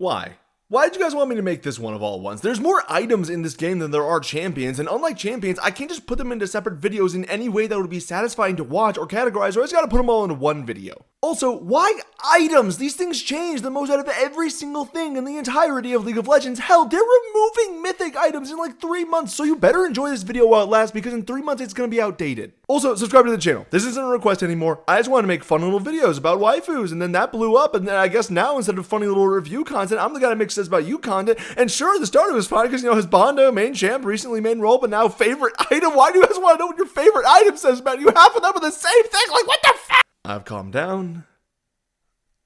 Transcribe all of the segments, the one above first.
Why? Why did you guys want me to make this one of all ones? There's more items in this game than there are champions, and unlike champions, I can't just put them into separate videos in any way that would be satisfying to watch or categorize, or I just gotta put them all into one video. Also, why items? These things change the most out of every single thing in the entirety of League of Legends. Hell, they're removing mythic items in like 3 months, so you better enjoy this video while it lasts, because in 3 months it's gonna be outdated. Also, subscribe to the channel. This isn't a request anymore. I just want to make fun little videos about waifus, and then that blew up, and then I guess now instead of funny little review content, I'm the guy that makes sense about you content. And sure, the start was fine because, you know, his Bondo, main champ, recently main role, but now favorite item. Why do you guys want to know what your favorite item says, man? You half of them are the same thing. Like, what the f? I've calmed down.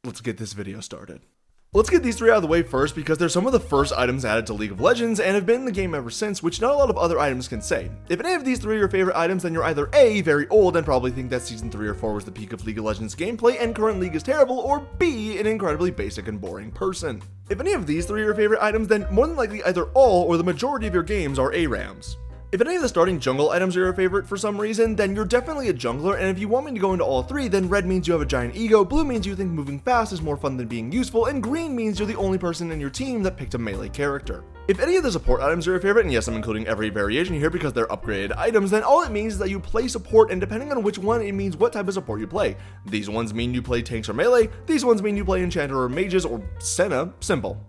Let's get this video started. Let's get these 3 out of the way first because they're some of the first items added to League of Legends and have been in the game ever since, which not a lot of other items can say. If any of these 3 are your favorite items, then you're either A, very old and probably think that Season 3 or 4 was the peak of League of Legends gameplay and current League is terrible, or B, an incredibly basic and boring person. If any of these 3 are your favorite items, then more than likely either all or the majority of your games are ARAMs. If any of the starting jungle items are your favorite for some reason, then you're definitely a jungler, and if you want me to go into all 3, then red means you have a giant ego, blue means you think moving fast is more fun than being useful, and green means you're the only person in your team that picked a melee character. If any of the support items are your favorite, and yes, I'm including every variation here because they're upgraded items, then all it means is that you play support, and depending on which one, it means what type of support you play. These ones mean you play tanks or melee, these ones mean you play enchanter or mages or Senna, simple.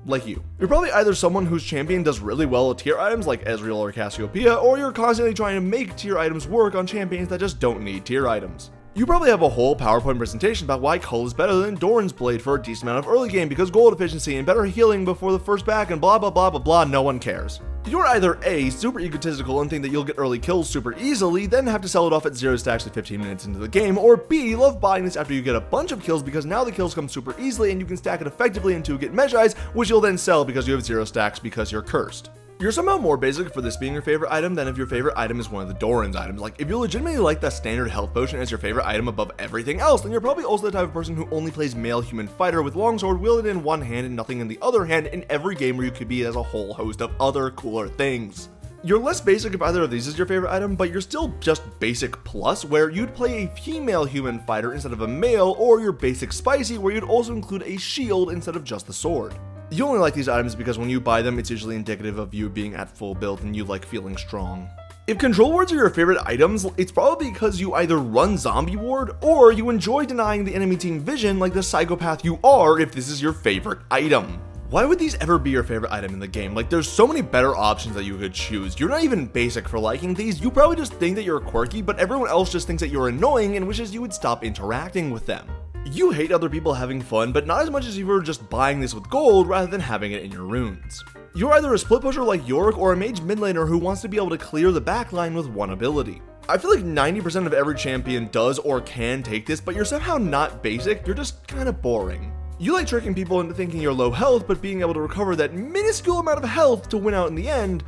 Like you. You're probably either someone whose champion does really well with tier items like Ezreal or Cassiopeia, or you're constantly trying to make tier items work on champions that just don't need tier items. You probably have a whole PowerPoint presentation about why Cull is better than Doran's Blade for a decent amount of early game because gold efficiency and better healing before the first back and blah blah blah blah blah, no one cares. You're either A, super egotistical and think that you'll get early kills super easily, then have to sell it off at 0 stacks at 15 minutes into the game, or B, love buying this after you get a bunch of kills because now the kills come super easily and you can stack it effectively into get Mesh Eyes, which you'll then sell because you have 0 stacks because you're cursed. You're somehow more basic for this being your favorite item than if your favorite item is one of the Doran's items. Like, if you legitimately like that standard health potion as your favorite item above everything else, then you're probably also the type of person who only plays male human fighter with longsword wielded in one hand and nothing in the other hand in every game where you could be as a whole host of other cooler things. You're less basic if either of these is your favorite item, but you're still just basic plus, where you'd play a female human fighter instead of a male, or you're basic spicy, where you'd also include a shield instead of just the sword. You only like these items because when you buy them, it's usually indicative of you being at full build and you like feeling strong. If control wards are your favorite items, it's probably because you either run zombie ward or you enjoy denying the enemy team vision like the psychopath you are if this is your favorite item. Why would these ever be your favorite item in the game? Like, there's so many better options that you could choose. You're not even basic for liking these. You probably just think that you're quirky, but everyone else just thinks that you're annoying and wishes you would stop interacting with them. You hate other people having fun, but not as much as if you were just buying this with gold rather than having it in your runes. You're either a split pusher like Yorick or a mage mid laner who wants to be able to clear the backline with one ability. I feel like 90% of every champion does or can take this, but you're somehow not basic, you're just kind of boring. You like tricking people into thinking you're low health, but being able to recover that minuscule amount of health to win out in the end,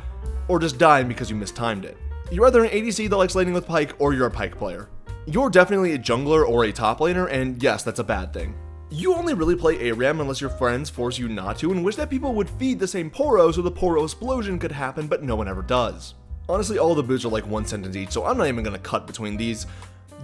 or just dying because you mistimed it. You're either an ADC that likes laning with Pyke, or you're a Pyke player. You're definitely a jungler or a top laner, and yes, that's a bad thing. You only really play ARAM unless your friends force you not to and wish that people would feed the same Poro so the Poro explosion could happen, but no one ever does. Honestly, all the boots are like 1 sentence each, so I'm not even gonna cut between these.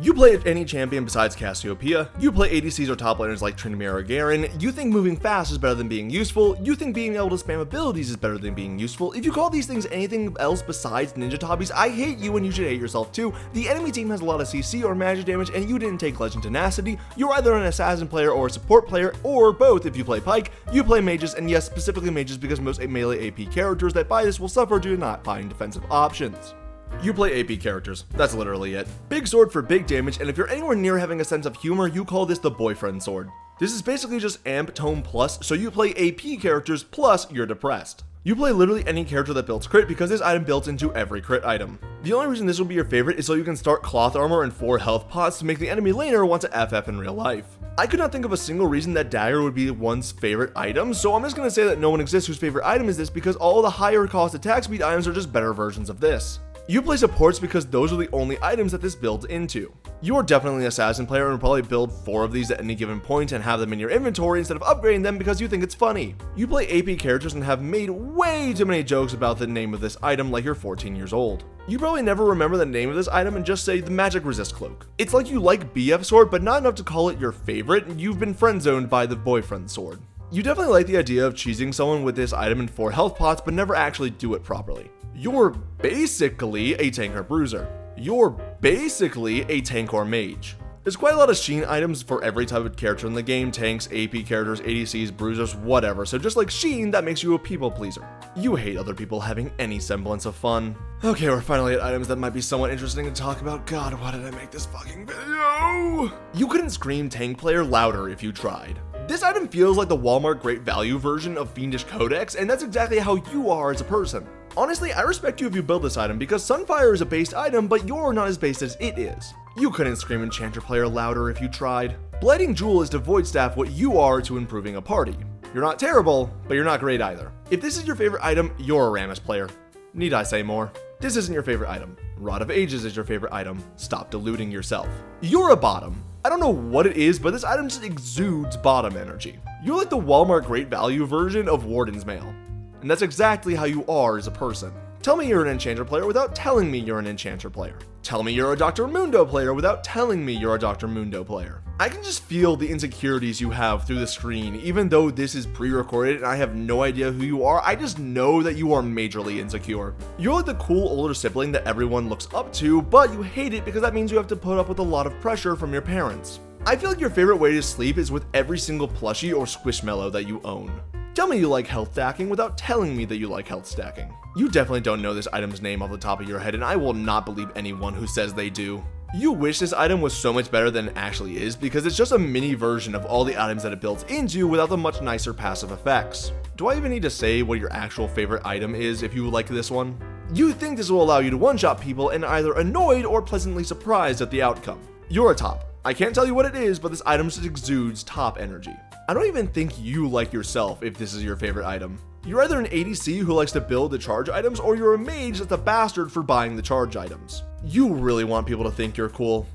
You play any champion besides Cassiopeia, you play ADCs or top laners like Trinity or Garen, you think moving fast is better than being useful, you think being able to spam abilities is better than being useful. If you call these things anything else besides ninja tobbies, I hate you and you should hate yourself too. The enemy team has a lot of CC or magic damage and you didn't take Legend Tenacity. You're either an assassin player or a support player, or both if you play Pyke. You play mages, and yes, specifically mages because most melee AP characters that buy this will suffer due to not buying defensive options. You play AP characters, that's literally it. Big sword for big damage, and if you're anywhere near having a sense of humor, you call this the boyfriend sword. This is basically just amp tome plus, so you play AP characters plus you're depressed. You play literally any character that builds crit because this item builds into every crit item. The only reason this will be your favorite is so you can start cloth armor and 4 health pots to make the enemy laner want to FF in real life. I could not think of a single reason that dagger would be one's favorite item, so I'm just gonna say that no one exists whose favorite item is this because all the higher cost attack speed items are just better versions of this. You play supports because those are the only items that this builds into. You are definitely an assassin player and will probably build 4 of these at any given point and have them in your inventory instead of upgrading them because you think it's funny. You play AP characters and have made way too many jokes about the name of this item like you're 14 years old. You probably never remember the name of this item and just say the magic resist cloak. It's like you like BF sword but not enough to call it your favorite, and you've been friend zoned by the boyfriend sword. You definitely like the idea of cheesing someone with this item in 4 health pots, but never actually do it properly. You're basically a tank or bruiser. You're basically a tank or mage. There's quite a lot of Sheen items for every type of character in the game: tanks, AP characters, ADCs, bruisers, whatever. So just like Sheen, that makes you a people pleaser. You hate other people having any semblance of fun. Okay, we're finally at items that might be somewhat interesting to talk about. God, why did I make this fucking video? You couldn't scream tank player louder if you tried. This item feels like the Walmart Great Value version of Fiendish Codex, and that's exactly how you are as a person. Honestly, I respect you if you build this item, because Sunfire is a based item, but you're not as based as it is. You couldn't scream Enchanter player louder if you tried. Blighting Jewel is to Void Staff what you are to improving a party. You're not terrible, but you're not great either. If this is your favorite item, you're a Rammus player. Need I say more? This isn't your favorite item. Rod of Ages is your favorite item. Stop deluding yourself. You're a bottom. I don't know what it is, but this item just exudes bottom energy. You're like the Walmart Great Value version of Warden's Mail. And that's exactly how you are as a person. Tell me you're an Enchanter player without telling me you're an Enchanter player. Tell me you're a Dr. Mundo player without telling me you're a Dr. Mundo player. I can just feel the insecurities you have through the screen, even though this is pre-recorded and I have no idea who you are. I just know that you are majorly insecure. You're like the cool older sibling that everyone looks up to, but you hate it because that means you have to put up with a lot of pressure from your parents. I feel like your favorite way to sleep is with every single plushie or squishmallow that you own. Tell me you like health stacking without telling me that you like health stacking. You definitely don't know this item's name off the top of your head, and I will not believe anyone who says they do. You wish this item was so much better than it actually is, because it's just a mini version of all the items that it builds into without the much nicer passive effects. Do I even need to say what your actual favorite item is if you like this one? You think this will allow you to one-shot people and either annoyed or pleasantly surprised at the outcome. You're a top. I can't tell you what it is, but this item just exudes top energy. I don't even think you like yourself if this is your favorite item. You're either an ADC who likes to build the charge items, or you're a mage that's a bastard for buying the charge items. You really want people to think you're cool,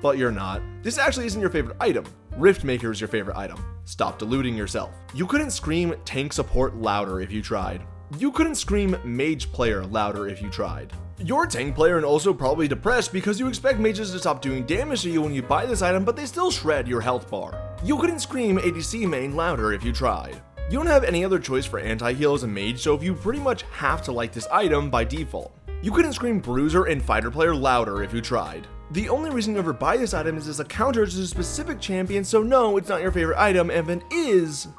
but you're not. This actually isn't your favorite item. Riftmaker is your favorite item. Stop deluding yourself. You couldn't scream tank support louder if you tried. You couldn't scream mage player louder if you tried. You're a tank player and also probably depressed because you expect mages to stop doing damage to you when you buy this item, but they still shred your health bar. You couldn't scream ADC main louder if you tried. You don't have any other choice for anti-heal as a mage, so you pretty much have to like this item by default. You couldn't scream bruiser and fighter player louder if you tried. The only reason you ever buy this item is as a counter to a specific champion, so no, it's not your favorite item, and if it is,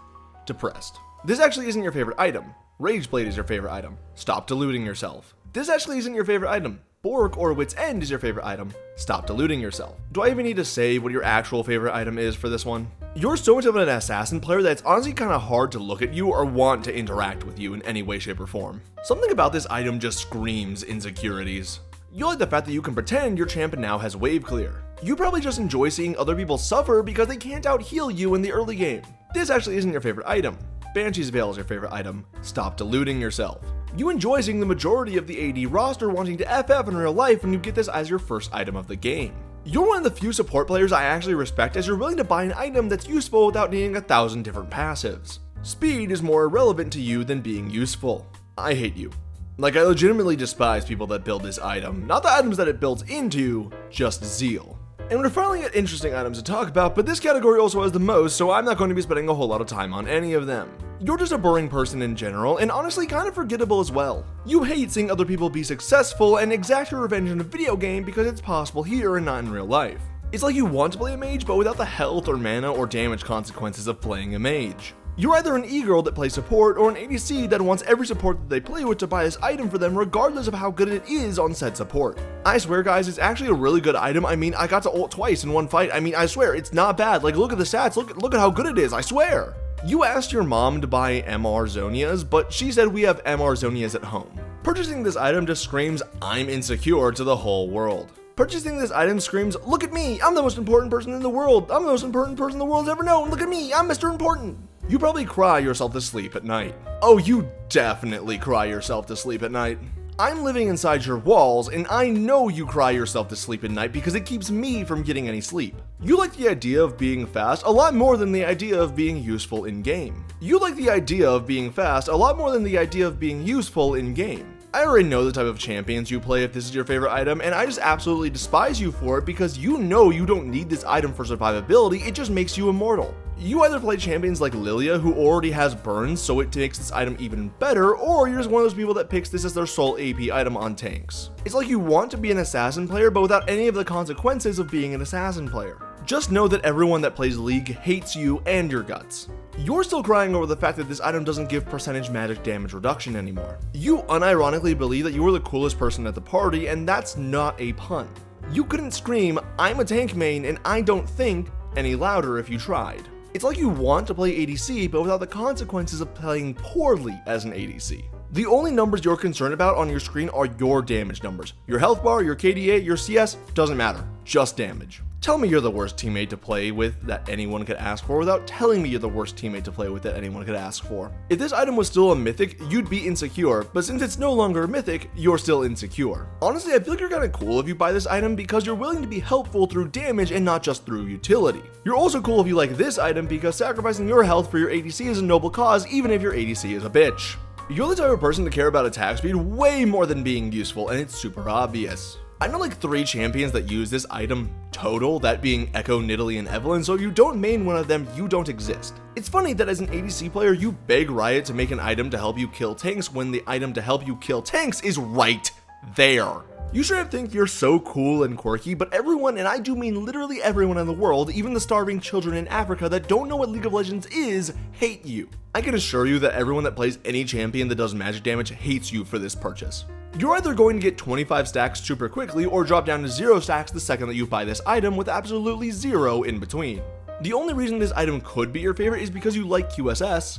depressed. This actually isn't your favorite item. Rageblade is your favorite item. Stop deluding yourself. This actually isn't your favorite item. Bork or Wit's End is your favorite item. Stop deluding yourself. Do I even need to say what your actual favorite item is for this one? You're so much of an assassin player that it's honestly kind of hard to look at you or want to interact with you in any way, shape, or form. Something about this item just screams insecurities. You like the fact that you can pretend your champion now has wave clear. You probably just enjoy seeing other people suffer because they can't out heal you in the early game. This actually isn't your favorite item. Banshee's Veil is your favorite item. Stop deluding yourself. You enjoy seeing the majority of the AD roster wanting to FF in real life when you get this as your first item of the game. You're one of the few support players I actually respect, as you're willing to buy an item that's useful without needing 1,000 different passives. Speed is more irrelevant to you than being useful. I hate you. Like, I legitimately despise people that build this item, not the items that it builds into, just zeal. And we're finally at interesting items to talk about, but this category also has the most, so I'm not going to be spending a whole lot of time on any of them. You're just a boring person in general, and honestly kind of forgettable as well. You hate seeing other people be successful and exact your revenge in a video game because it's possible here and not in real life. It's like you want to play a mage, but without the health or mana or damage consequences of playing a mage. You're either an e-girl that plays support or an ADC that wants every support that they play with to buy this item for them regardless of how good it is on said support. I swear guys, it's actually a really good item. I mean, I got to ult twice in one fight. I mean, I swear, it's not bad. Like, look at the stats, look at how good it is, I swear. You asked your mom to buy MR Zonias, but she said we have MR Zonias at home. Purchasing this item just screams, I'm insecure to the whole world. Purchasing this item screams, look at me, I'm the most important person in the world. I'm the most important person the world's ever known. Look at me, I'm Mr. Important. You probably cry yourself to sleep at night. Oh, you definitely cry yourself to sleep at night. I'm living inside your walls, and I know you cry yourself to sleep at night because it keeps me from getting any sleep. You like the idea of being fast a lot more than the idea of being useful in game. You like the idea of being fast a lot more than the idea of being useful in game. I already know the type of champions you play if this is your favorite item, and I just absolutely despise you for it because you know you don't need this item for survivability, it just makes you immortal. You either play champions like Lilia, who already has burns, so it makes this item even better, or you're just one of those people that picks this as their sole AP item on tanks. It's like you want to be an assassin player, but without any of the consequences of being an assassin player. Just know that everyone that plays League hates you and your guts. You're still crying over the fact that this item doesn't give percentage magic damage reduction anymore. You unironically believe that you are the coolest person at the party, and that's not a pun. You couldn't scream, "I'm a tank main and I don't think," any louder if you tried. It's like you want to play ADC, but without the consequences of playing poorly as an ADC. The only numbers you're concerned about on your screen are your damage numbers. Your health bar, your KDA, your CS, doesn't matter, just damage. Tell me you're the worst teammate to play with that anyone could ask for without telling me you're the worst teammate to play with that anyone could ask for. If this item was still a mythic, you'd be insecure, but since it's no longer a mythic, you're still insecure. Honestly, I feel like you're kinda cool if you buy this item because you're willing to be helpful through damage and not just through utility. You're also cool if you like this item because sacrificing your health for your ADC is a noble cause even if your ADC is a bitch. You're the type of person to care about attack speed way more than being useful, and it's super obvious. I know like 3 champions that use this item total, that being Echo, Nidalee, and Evelynn, so if you don't main one of them, you don't exist. It's funny that as an ADC player, you beg Riot to make an item to help you kill tanks when the item to help you kill tanks is right there. You should think you're so cool and quirky, but everyone, and I do mean literally everyone in the world, even the starving children in Africa that don't know what League of Legends is, hate you. I can assure you that everyone that plays any champion that does magic damage hates you for this purchase. You're either going to get 25 stacks super quickly or drop down to 0 stacks the second that you buy this item with absolutely 0 in between. The only reason this item could be your favorite is because you like QSS,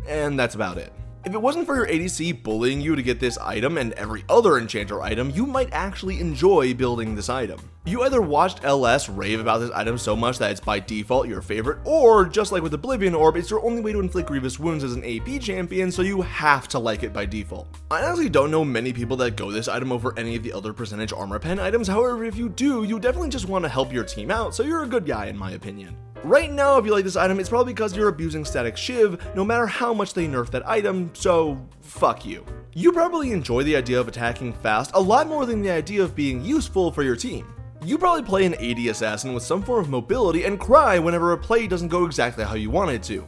and that's about it. If it wasn't for your ADC bullying you to get this item and every other enchanter item, you might actually enjoy building this item. You either watched LS rave about this item so much that it's by default your favorite, or just like with Oblivion Orb, it's your only way to inflict grievous wounds as an AP champion, so you have to like it by default. I honestly don't know many people that go this item over any of the other percentage armor pen items, however if you do, you definitely just want to help your team out, so you're a good guy in my opinion. Right now, if you like this item, it's probably because you're abusing Statikk Shiv, no matter how much they nerf that item, so fuck you. You probably enjoy the idea of attacking fast a lot more than the idea of being useful for your team. You probably play an AD assassin with some form of mobility and cry whenever a play doesn't go exactly how you want it to.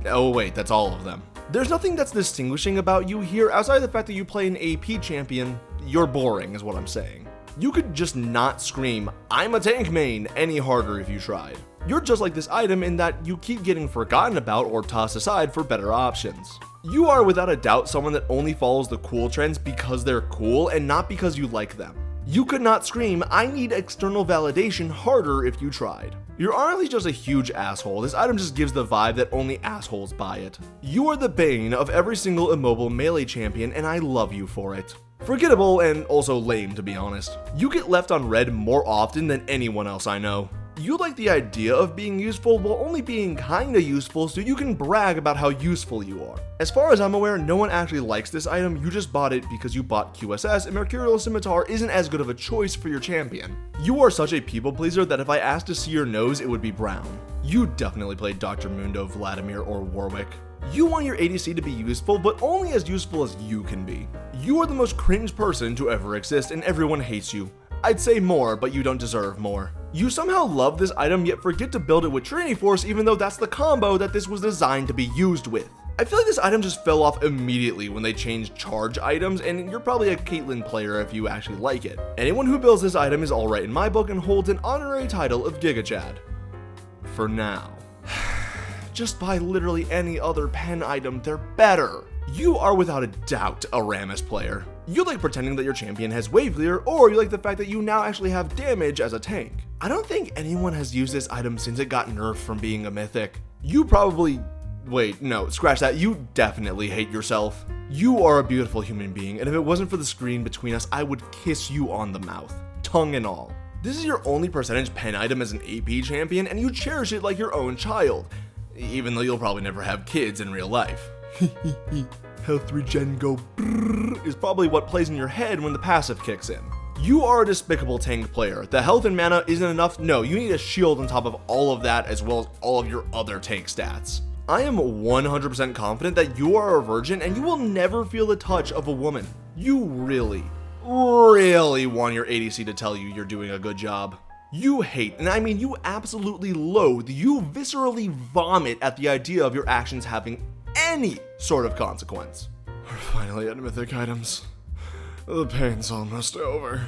Oh wait, that's all of them. There's nothing that's distinguishing about you here outside of the fact that you play an AP champion. You're boring is what I'm saying. You could just not scream, "I'm a tank main," any harder if you tried. You're just like this item in that you keep getting forgotten about or tossed aside for better options. You are without a doubt someone that only follows the cool trends because they're cool and not because you like them. You could not scream, "I need external validation," harder if you tried. You're honestly just a huge asshole. This item just gives the vibe that only assholes buy it. You are the bane of every single immobile melee champion, and I love you for it. Forgettable and also lame, to be honest. You get left on red more often than anyone else I know. You like the idea of being useful while only being kinda useful so you can brag about how useful you are. As far as I'm aware, no one actually likes this item, you just bought it because you bought QSS and Mercurial Scimitar isn't as good of a choice for your champion. You are such a people pleaser that if I asked to see your nose, it would be brown. You definitely played Dr. Mundo, Vladimir, or Warwick. You want your ADC to be useful, but only as useful as you can be. You are the most cringe person to ever exist and everyone hates you. I'd say more, but you don't deserve more. You somehow love this item yet forget to build it with Trinity Force even though that's the combo that this was designed to be used with. I feel like this item just fell off immediately when they changed charge items, and you're probably a Caitlyn player if you actually like it. Anyone who builds this item is alright in my book and holds an honorary title of Giga Chad. For now. Just buy literally any other pen item, they're better. You are without a doubt a Rammus player. You like pretending that your champion has wave clear, or you like the fact that you now actually have damage as a tank. I don't think anyone has used this item since it got nerfed from being a mythic. You probably... wait, no, scratch that, you definitely hate yourself. You are a beautiful human being, and if it wasn't for the screen between us, I would kiss you on the mouth, tongue and all. This is your only percentage pen item as an AP champion, and you cherish it like your own child. Even though you'll probably never have kids in real life. Health regen go brrrr is probably what plays in your head when the passive kicks in. You are a despicable tank player. The health and mana isn't enough. No, you need a shield on top of all of that as well as all of your other tank stats. I am 100% confident that you are a virgin and you will never feel the touch of a woman. You really want your ADC to tell you you're doing a good job. You hate, and I mean you absolutely loathe, you viscerally vomit at the idea of your actions having any sort of consequence. We're finally at mythic items. The pain's almost over.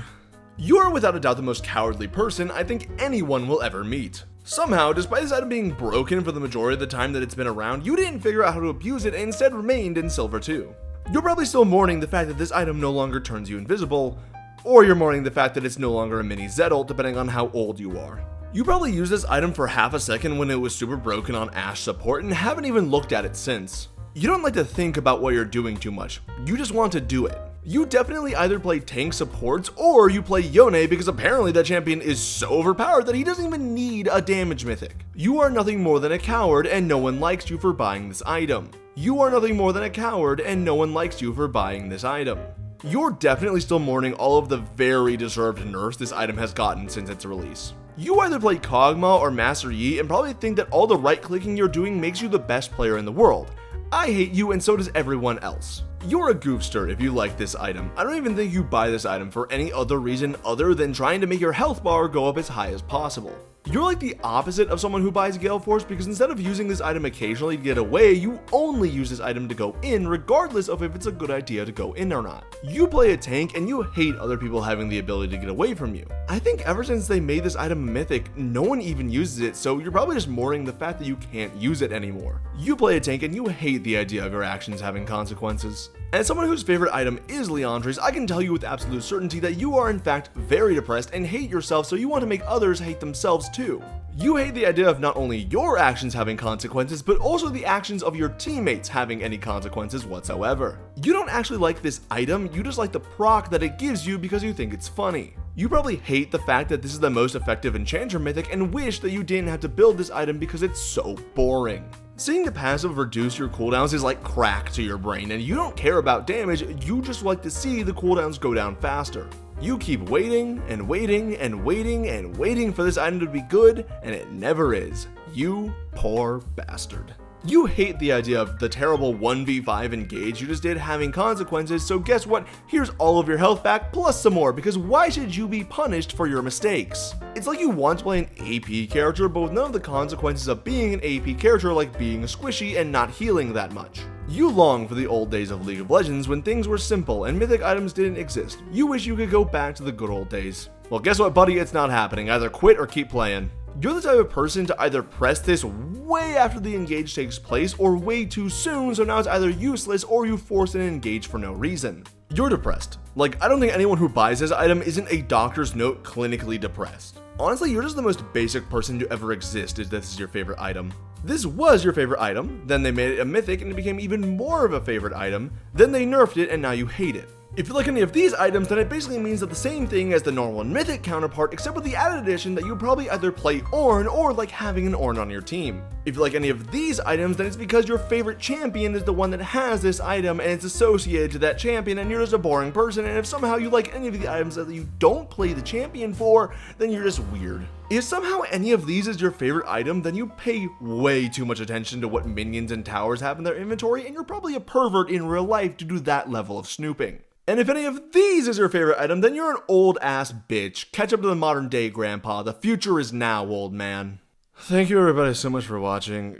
You are without a doubt the most cowardly person I think anyone will ever meet. Somehow, despite this item being broken for the majority of the time that it's been around, you didn't figure out how to abuse it and instead remained in silver 2. You're probably still mourning the fact that this item no longer turns you invisible, or you're mourning the fact that it's no longer a mini Zettel depending on how old you are. You probably used this item for half a second when it was super broken on Ashe support and haven't even looked at it since. You don't like to think about what you're doing too much, you just want to do it. You definitely either play tank supports or you play Yone because apparently that champion is so overpowered that he doesn't even need a damage mythic. You are nothing more than a coward and no one likes you for buying this item. You are nothing more than a coward and no one likes you for buying this item. You're definitely still mourning all of the very deserved nerfs this item has gotten since its release. You either play Kog'Maw or Master Yi and probably think that all the right clicking you're doing makes you the best player in the world. I hate you and so does everyone else. You're a goofster if you like this item. I don't even think you buy this item for any other reason other than trying to make your health bar go up as high as possible. You're like the opposite of someone who buys Gale Force because instead of using this item occasionally to get away, you only use this item to go in regardless of if it's a good idea to go in or not. You play a tank and you hate other people having the ability to get away from you. I think ever since they made this item mythic, no one even uses it, so you're probably just mourning the fact that you can't use it anymore. You play a tank and you hate the idea of your actions having consequences. As someone whose favorite item is Liandry's, I can tell you with absolute certainty that you are in fact very depressed and hate yourself, so you want to make others hate themselves too. You hate the idea of not only your actions having consequences, but also the actions of your teammates having any consequences whatsoever. You don't actually like this item, you just like the proc that it gives you because you think it's funny. You probably hate the fact that this is the most effective enchanter mythic and wish that you didn't have to build this item because it's so boring. Seeing the passive reduce your cooldowns is like crack to your brain, and you don't care about damage, you just like to see the cooldowns go down faster. You keep waiting and waiting and waiting and waiting for this item to be good, and it never is. You poor bastard. You hate the idea of the terrible 1v5 engage you just did having consequences, so guess what? Here's all of your health back plus some more, because why should you be punished for your mistakes? It's like you want to play an AP character, but with none of the consequences of being an AP character, like being squishy and not healing that much. You long for the old days of League of Legends when things were simple and mythic items didn't exist. You wish you could go back to the good old days. Well, guess what, buddy? It's not happening. Either quit or keep playing. You're the type of person to either press this way after the engage takes place or way too soon, so now it's either useless or you force an engage for no reason. You're depressed. Like, I don't think anyone who buys this item isn't a doctor's note clinically depressed. Honestly, you're just the most basic person to ever exist if this is your favorite item. This was your favorite item, then they made it a mythic and it became even more of a favorite item, then they nerfed it and now you hate it. If you like any of these items, then it basically means that the same thing as the normal and mythic counterpart, except with the added addition that you probably either play Ornn or like having an Ornn on your team. If you like any of these items, then it's because your favorite champion is the one that has this item and it's associated to that champion and you're just a boring person, and if somehow you like any of the items that you don't play the champion for, then you're just weird. If somehow any of these is your favorite item, then you pay way too much attention to what minions and towers have in their inventory, and you're probably a pervert in real life to do that level of snooping. And if any of these is your favorite item, then you're an old ass bitch. Catch up to the modern day grandpa. The future is now, old man. Thank you everybody so much for watching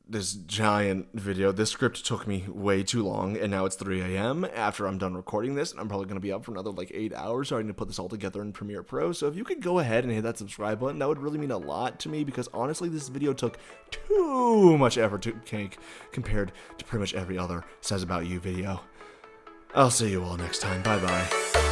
this giant video. This script took me way too long, and now it's 3 a.m. after I'm done recording this, and I'm probably going to be up for another like 8 hours, so I need to put this all together in Premiere Pro. So if you could go ahead and hit that subscribe button, that would really mean a lot to me, because honestly, this video took too much effort to make compared to pretty much every other Says About You video. I'll see you all next time. Bye bye.